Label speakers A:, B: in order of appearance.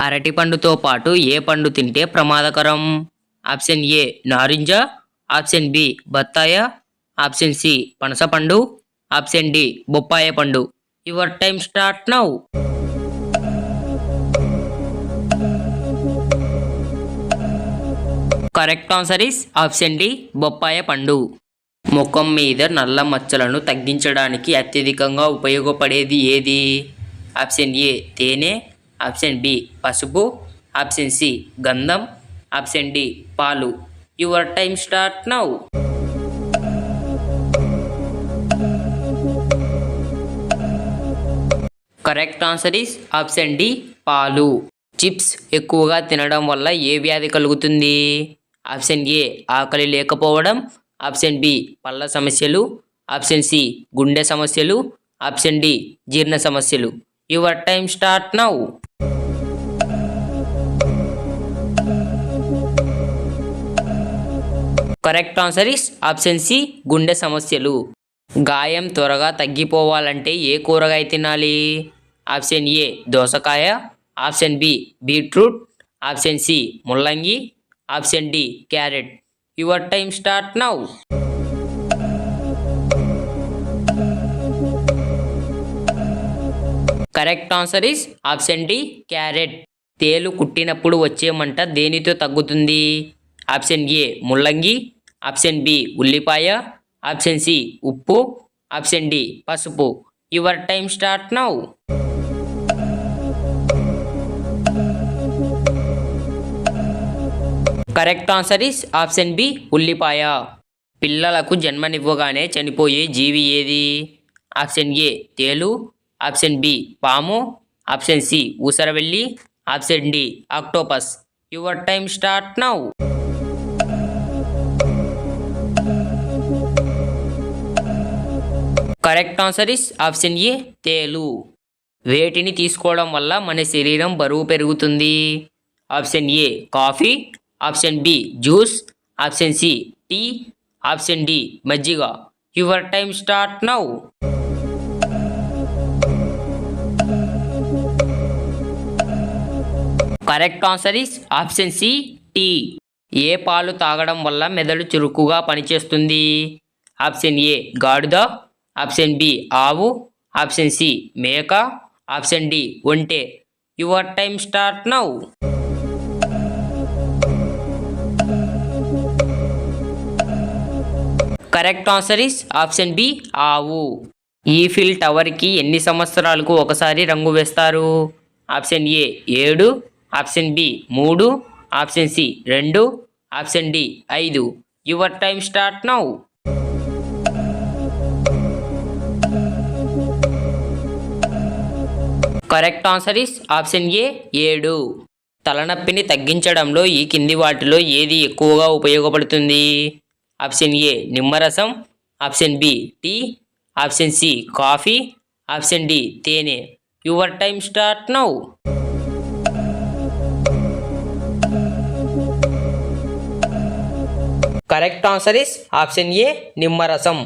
A: అరటిపండుతో పాటు ఏ పండు తింటే ప్రమాదకరం? ఆప్షన్ ఏ నారింజ, ఆప్షన్ బి బత్తాయ, ఆప్షన్ సి పనసపండు, ఆప్షన్ డి బొప్పాయ పండు. Your time start now. Correct answer is option D బొప్పాయ పండు. ముఖం మీద నల్ల మచ్చలను తగ్గించడానికి అత్యధికంగా ఉపయోగపడేది ఏది? ఆప్షన్ ఏ తేనె, ఆప్షన్ బి పసుపు, ఆప్షన్ సి గంధం, ఆప్షన్ డి పాలు. Your time start now. Correct answer is option D పాలు. చిప్స్ ఎక్కువగా తినడం వల్ల ఏ వ్యాధి కలుగుతుంది? ఆప్షన్ ఏ ఆకలి లేకపోవడం, ఆప్షన్ బి పళ్ళ సమస్యలు, ఆప్షన్ సి గుండె సమస్యలు, ఆప్షన్ డి జీర్ణ సమస్యలు. Your time start now. Correct answer is option C గుండె సమస్యలు. గాయం త్వరగా తగ్గిపోవాలంటే ఏ కూరగాయ తినాలి? ఆప్షన్ ఏ దోసకాయ, option B beetroot, option C ముల్లంగి, option D carrot. Your time start now. Correct answer is option D carrot. తేలు కుట్టినప్పుడు వచ్చే మంట దేనితో తగ్గుతుంది? ఆప్షన్ ఏ ముల్లంగి, ఆప్షన్ బి ఉల్లిపాయ, ఆప్షన్ సి ఉప్పు, ఆప్షన్ డి పసుపు. Your time start now. Correct answer is option B ఉల్లిపాయ. పిల్లలకు జన్మనివ్వగానే చనిపోయే జీవి ఏది? ఆప్షన్ ఏ తేలు, ఆప్షన్ బి పాము, ఆప్షన్ సి ఊసరవెల్లి, option D octopus. Your time start now. Correct answer is option A తేలు. వేటిని తీసుకోవడం వల్ల మన శరీరం బరువు పెరుగుతుంది? Option A coffee, option B juice, option C tea, option D మజ్జిగ. Your time start now. Correct answer is option C tea. ఏ పాలు తాగడం వల్ల మెదడు చురుకుగా పనిచేస్తుంది? ఆప్షన్ ఏ గాడిద, ఆప్షన్ బి ఆవు, ఆప్షన్ సి మేక, ఆప్షన్ డి ఒంటె. Your time start now. Correct answer is option B ఆవు. ఈఫిల్ టవర్కి ఎన్ని సంవత్సరాలకు ఒకసారి రంగు వేస్తారు? Option A 7, option B 3, option C 2, option D 5. Your time start now. Correct answer is option A 7. తలనొప్పిని తగ్గించడంలో ఈ కింది వాటిలో ఏది ఎక్కువగా ఉపయోగపడుతుంది? ఆప్షన్ ఏ నిమ్మరసం, option B tea, option C coffee, option D తేనె. Your time start now. Correct answer is option A నిమ్మరసం.